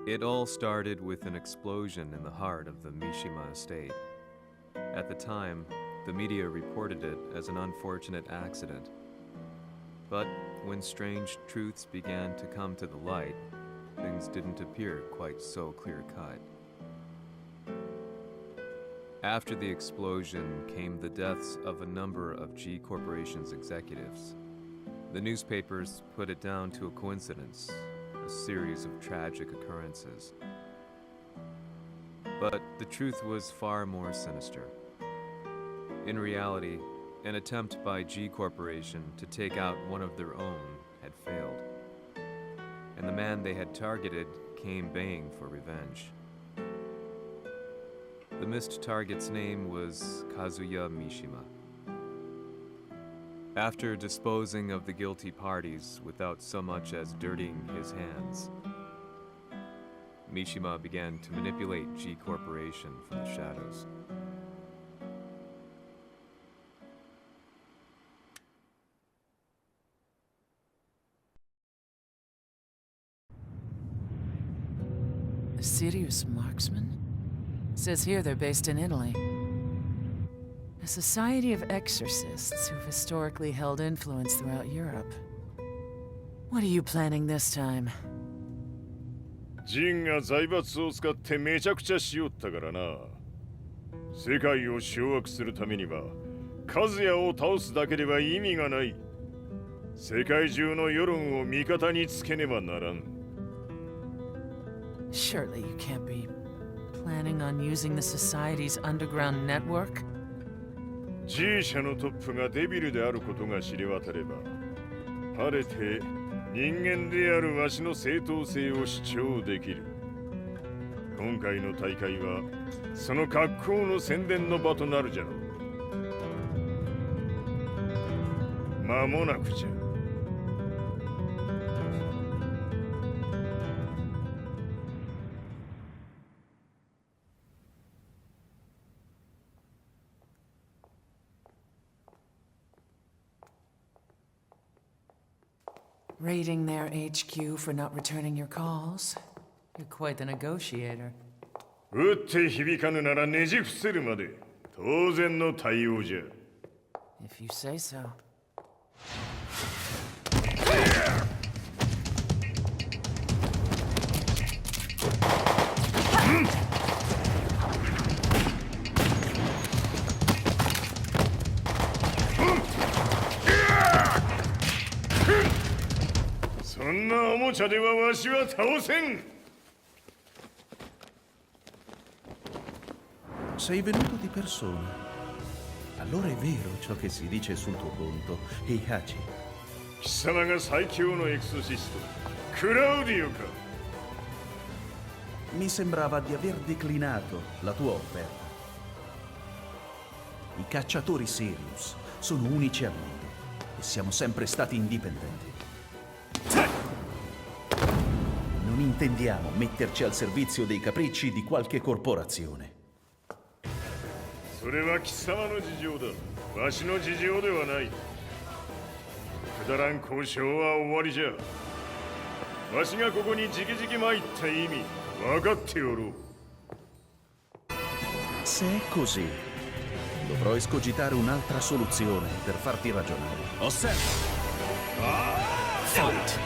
It all started with an explosion in the heart of the Mishima estate. At the time, the media reported it as an unfortunate accident. But when strange truths began to come to the light, things didn't appear quite so clear-cut. After the explosion came the deaths of a number of G Corporation's executives. The newspapers put it down to a coincidence, a series of tragic occurrences. But the truth was far more sinister. In reality, an attempt by G Corporation to take out one of their own had failed, and the man they had targeted came baying for revenge. The missed target's name was Kazuya Mishima. After disposing of the guilty parties without so much as dirtying his hands, Mishima began to manipulate G Corporation from the shadows. A serious marksman? Says here they're based in Italy. A society of exorcists who've historically held influence throughout Europe. What are you planning this time? ジンが財閥を使ってめちゃくちゃしよったからな。世界を掌握するためには、和也を倒すだけでは意味がない。世界中の世論を味方につけねばならん。Surely you can't be planning on using the society's underground network? G 社のトップがデビルであることが知れ渡れば、晴れて人間であるわしの正当性を主張できる。今回の大会はその格好の宣伝の場となるじゃろう。間もなくじゃ。Raiding their HQ for not returning your calls? You're quite the negotiator. 撃って響かぬならねじ伏せるまで当然の対応じゃ。If you say so. Sei venuto di persona. Allora è vero ciò che si dice sul tuo conto, Heihachi. 貴様が最強のエクソシスト、クラウディオか。Mi sembrava di aver declinato la tua offerta. I cacciatori Sirius sono unici al mondo e siamo sempre stati indipendenti. Non intendiamo metterci al servizio dei capricci di qualche corporazione. それは貴様の事情だ。わしの事情ではない。くだらん交渉は終わりじゃ。わしがここに直々参った意味、分かっておろう。Se è così, dovrò escogitare un'altra soluzione per farti ragionare. Osserva! Fight!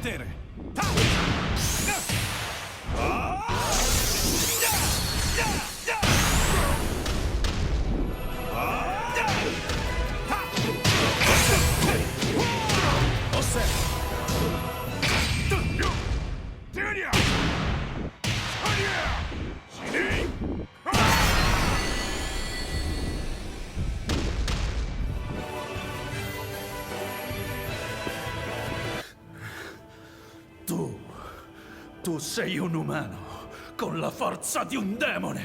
potere! Tu sei un umano, con la forza di un demone!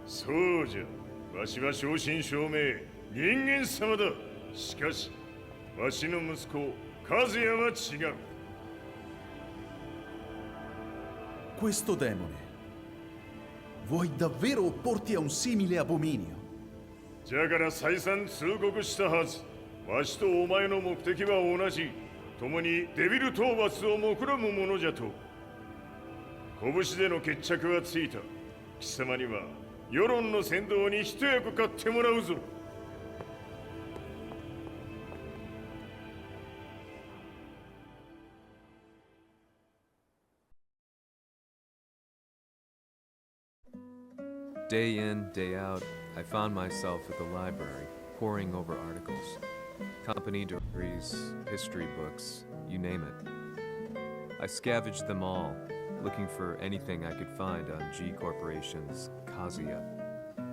そうじゃ。わしは正真正銘人間様だ。しかしわしの息子和也は違う。 Questo demone, vuoi davvero opporti a un simile abominio? じゃから再三通告したはず。わしとお前の目的は同じ。共にデビル討伐を目論むものじゃと。拳での決着はついた。貴様には世論の先導に一役買ってもらうぞ。 Day in, day out, I found myself at the library, poring over articles. Company directories, history books, you name it. I scavenged them all, looking for anything I could find on G Corporation's Kazuya,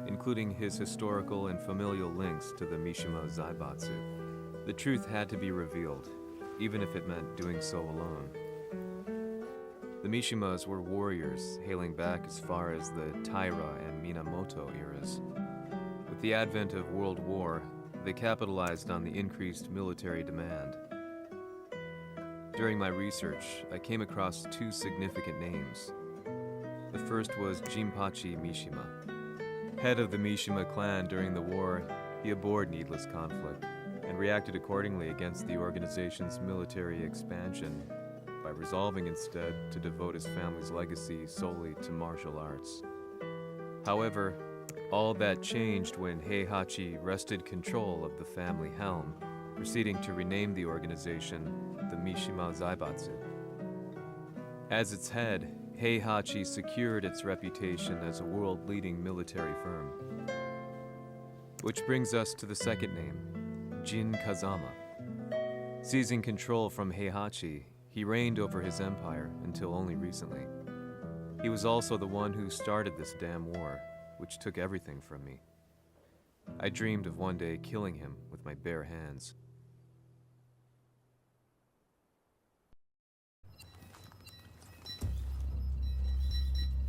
including his historical and familial links to the Mishima Zaibatsu. The truth had to be revealed, even if it meant doing so alone. The Mishimas were warriors hailing back as far as the Taira and Minamoto eras. With the advent of World War, they capitalized on the increased military demand. During my research, I came across two significant names. The first was Jinpachi Mishima. Head of the Mishima clan during the war, he abhorred needless conflict and reacted accordingly against the organization's military expansion by resolving instead to devote his family's legacy solely to martial arts. However, all that changed when Heihachi wrested control of the family helm, proceeding to rename the organization the Mishima Zaibatsu. As its head, Heihachi secured its reputation as a world-leading military firm. Which brings us to the second name, Jin Kazama. Seizing control from Heihachi, he reigned over his empire until only recently. He was also the one who started this damn war, which took everything from me. I dreamed of one day killing him with my bare hands.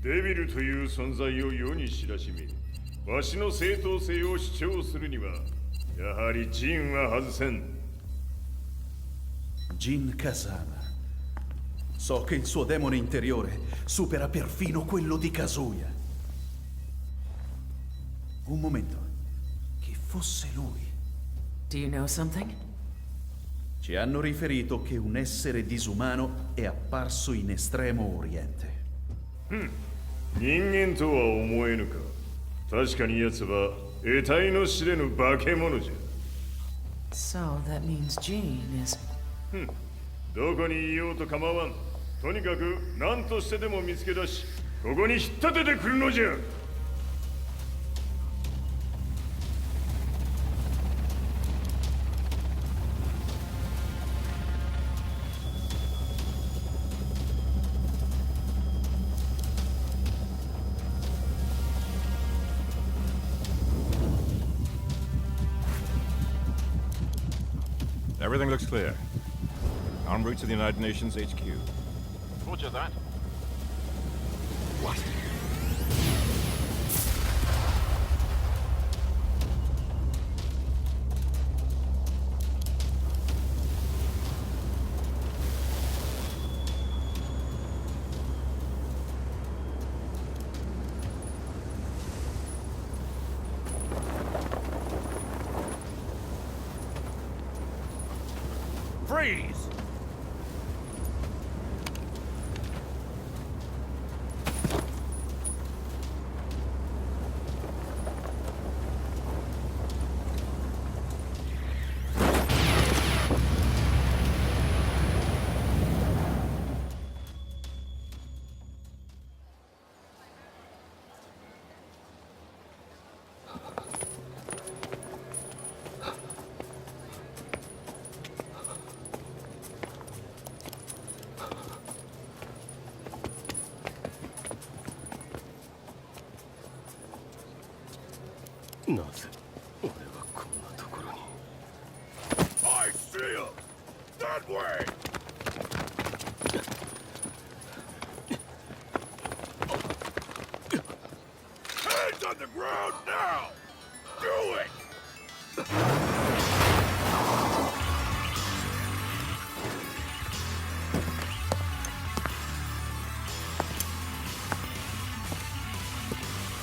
Devil という存在を世に知らしめ、わしの正当性を主張するには、やはりジンは外せん。 Jin Kazama. So che il suo demone interiore supera perfino quello di Kazuya. Un momento. Chi fosse lui? Do you know something? Ci hanno riferito che un essere disumano è apparso in Estremo Oriente. 人間とは思えぬか。確かに奴は得体の知れぬ化け物じゃ。 So that means Jean is... どこにいようと構わん。とにかく何としてでも見つけ出し、ここに引っ立ててくるのじゃ。 Everything looks clear. En route to the United Nations HQ. Roger that. What? Freeze! なぜ俺はこんなところに。 I see him! That way! Hands on the ground now! Do it!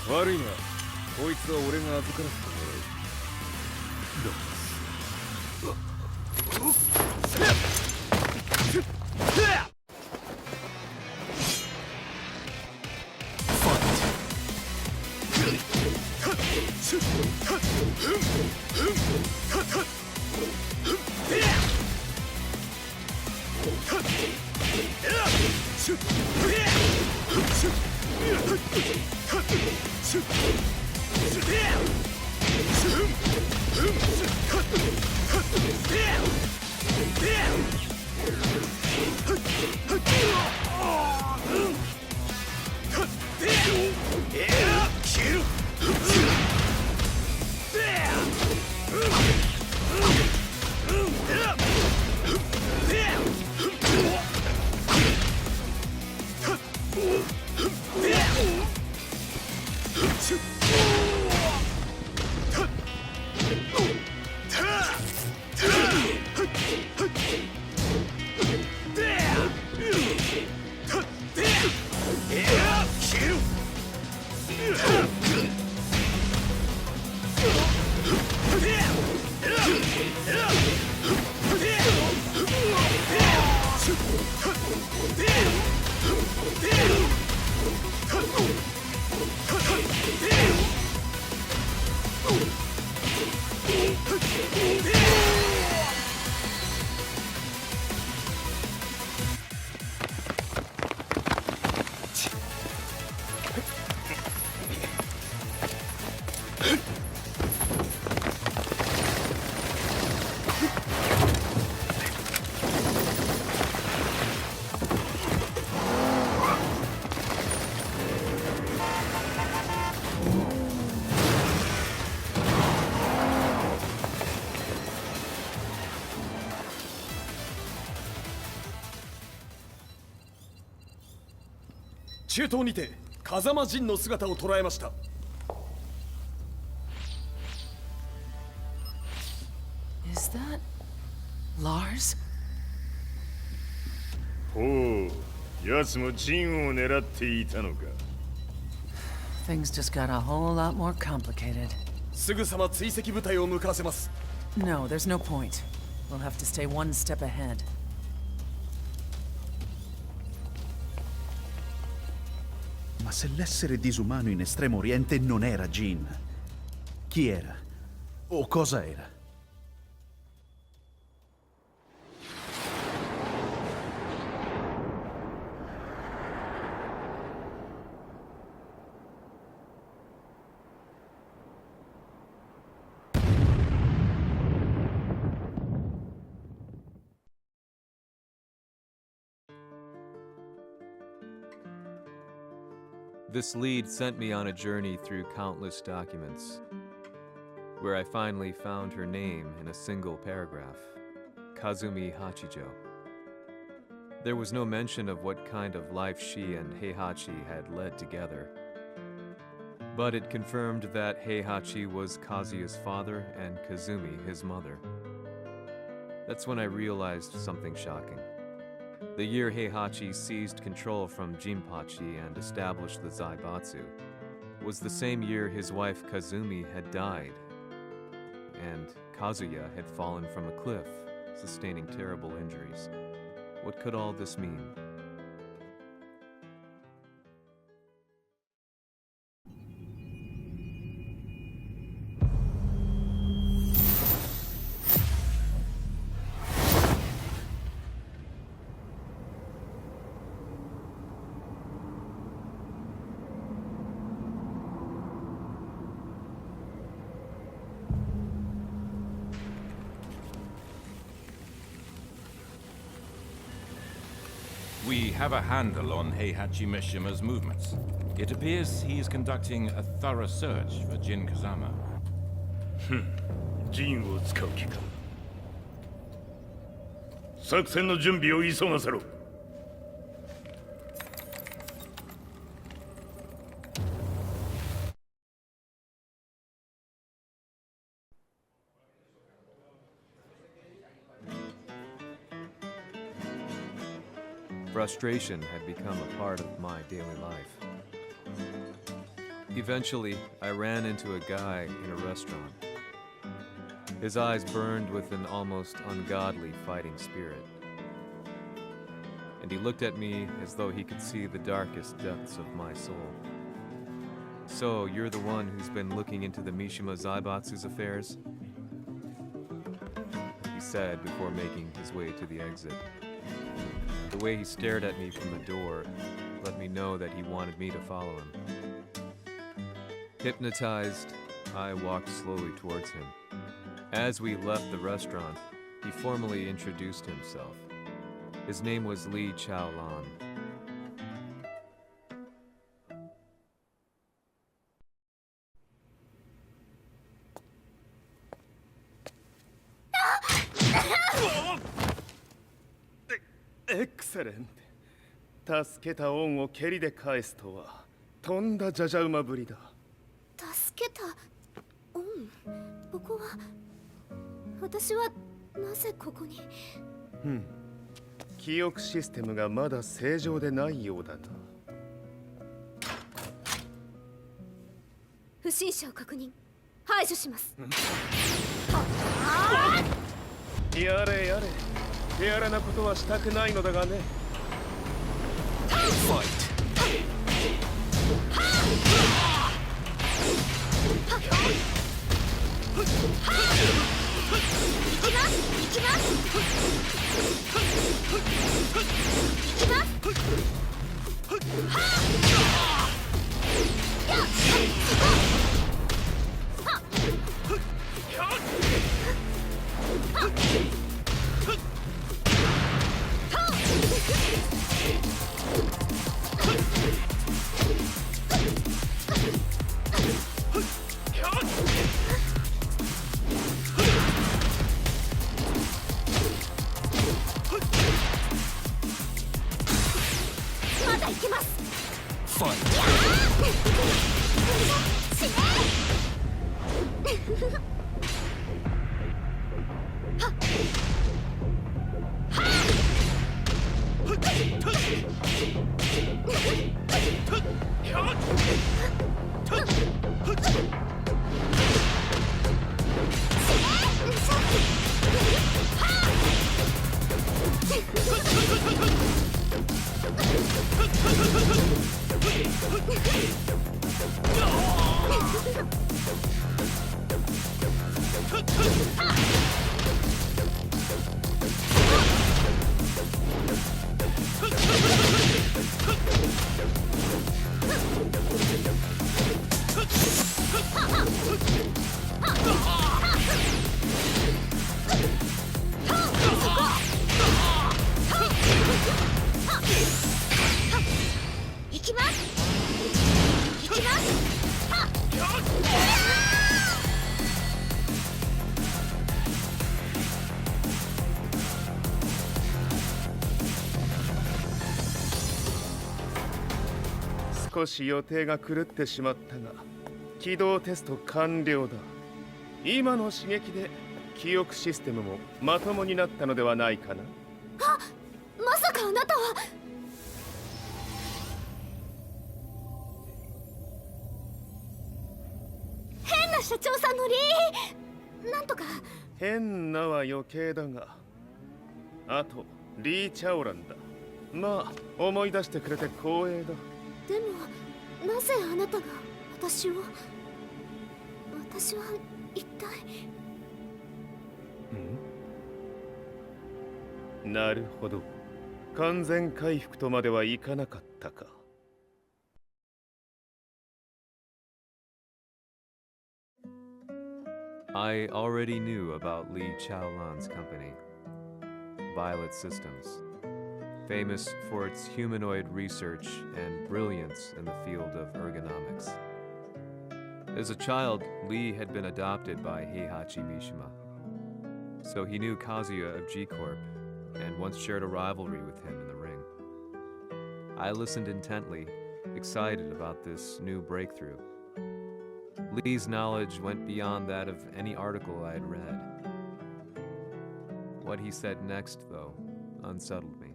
Worry not. こいつは俺が預からせてもらう。中東にて風間陣の姿を捉えました。 Is that Lars? ほう、奴もジンを狙っていたのか。 Things just got a whole lot more complicated. すぐさま追跡部隊を向かわせます。 No, there's no point. We'll have to stay one step ahead. Ma se l'essere disumano in Estremo Oriente non era Jin, chi era? O cosa era? This lead sent me on a journey through countless documents, where I finally found her name in a single paragraph, Kazumi Hachijo. There was no mention of what kind of life she and Heihachi had led together, but it confirmed that Heihachi was Kazuya's father and Kazumi his mother. That's when I realized something shocking. The year Heihachi seized control from Jinpachi and established the Zaibatsu was the same year his wife Kazumi had died, and Kazuya had fallen from a cliff, sustaining terrible injuries. What could all this mean? We have a handle on Heihachi Mishima's movements. It appears he is conducting a thorough search for Jin Kazama. ジンを使う気か。作戦の準備を急がせろ。Frustration had become a part of my daily life. Eventually, I ran into a guy in a restaurant. His eyes burned with an almost ungodly fighting spirit. And he looked at me as though he could see the darkest depths of my soul. So, you're the one who's been looking into the Mishima Zaibatsu's affairs? He said before making his way to the exit. The way he stared at me from the door let me know that he wanted me to follow him. Hypnotized, I walked slowly towards him. As we left the restaurant, he formally introduced himself. His name was Li Chaolan. Excellent. 助けた恩を蹴りで返すとはとんだじゃじゃ馬ぶりだ。助けた恩、ここは私はなぜここに。記憶システムがまだ正常でないようだな。不審者を確認、排除します。やれやれ、手荒なことはしたくないのだがね。少し予定が狂ってしまったが、起動テスト完了だ。今の刺激で記憶システムもまともになったのではないかな。まさかあなたは。変な社長さんのなんとか。変なは余計だが、あとリー・チャオランだ。まあ思い出してくれて光栄だ。でもなぜあなたが私は一体。なるほど、完全回復とまではいかなかったか。I already knew about Li Chaolan's company, Violet Systems, famous for its humanoid research and brilliance in the field of ergonomics. As a child, Lee had been adopted by Heihachi Mishima, so he knew Kazuya of G-Corp and once shared a rivalry with him in the ring. I listened intently, excited about this new breakthrough. Lee's knowledge went beyond that of any article I had read. What he said next, though, unsettled me.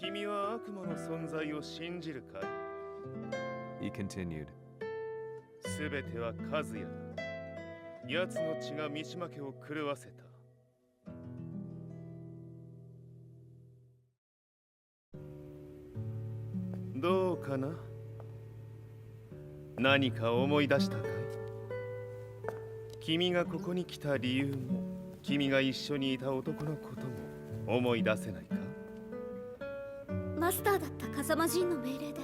君は悪魔の存在を信じるかい He continued, すべては和也だ。奴の血が三島家を狂わせた。どうかな？何か思い出したかい？君がここに来た理由も、君が一緒にいた男のことも思い出せないか？マスターだった風間陣の命令で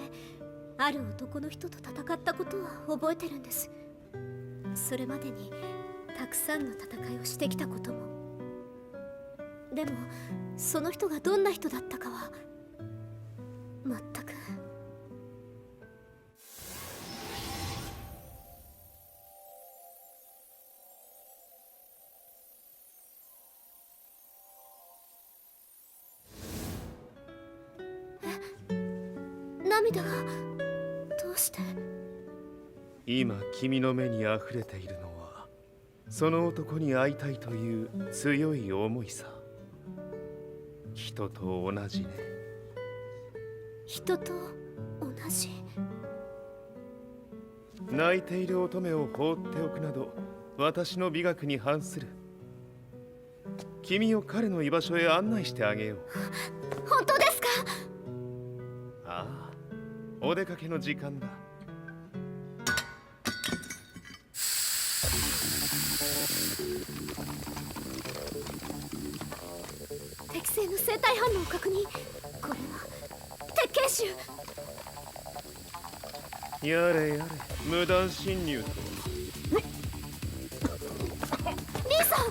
ある男の人と戦ったことは覚えてるんです。それまでにたくさんの戦いをしてきたことも。でもその人がどんな人だったかは全く。涙がどうして？今君の目に溢れているのはその男に会いたいという強い思いさ。人と同じね。人と同じ？泣いている乙女を放っておくなど私の美学に反する。君を彼の居場所へ案内してあげよう。本当ですか？ああ、お出かけの時間だ。適正の生体反応を確認。これは鉄拳臭。やれやれ、無断侵入だ。リーさん。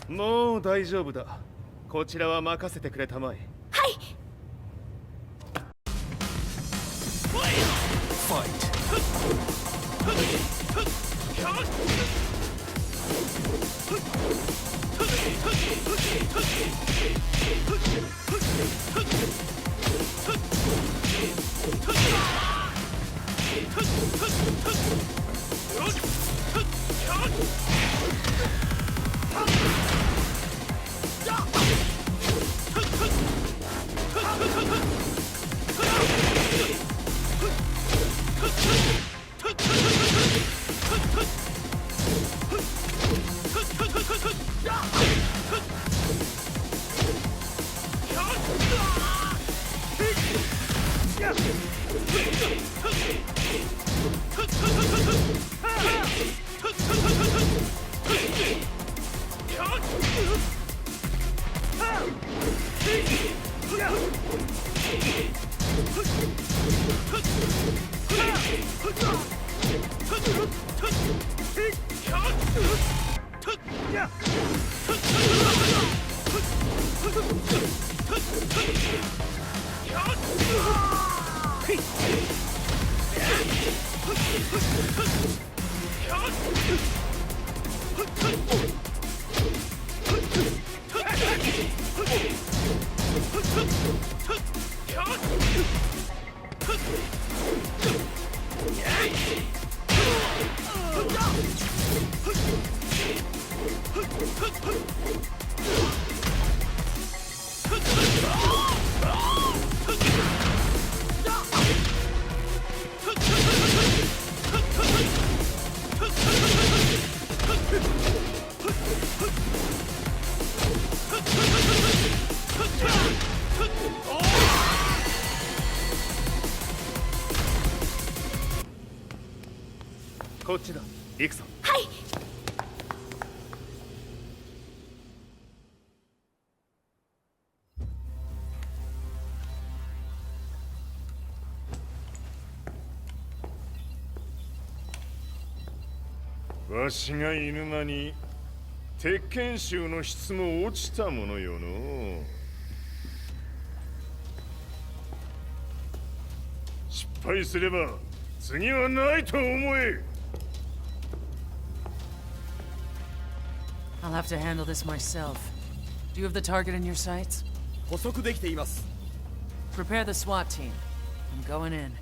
もう大丈夫だ。こちらは任せてくれたまえ。はい。こっちだ。行くぞ。はい。わしがいる間に鉄拳衆の質も落ちたものよの。失敗すれば次はないと思え。I'll have to handle this myself. Do you have the target in your sights? 捕捉できています。 Prepare the SWAT team. I'm going in.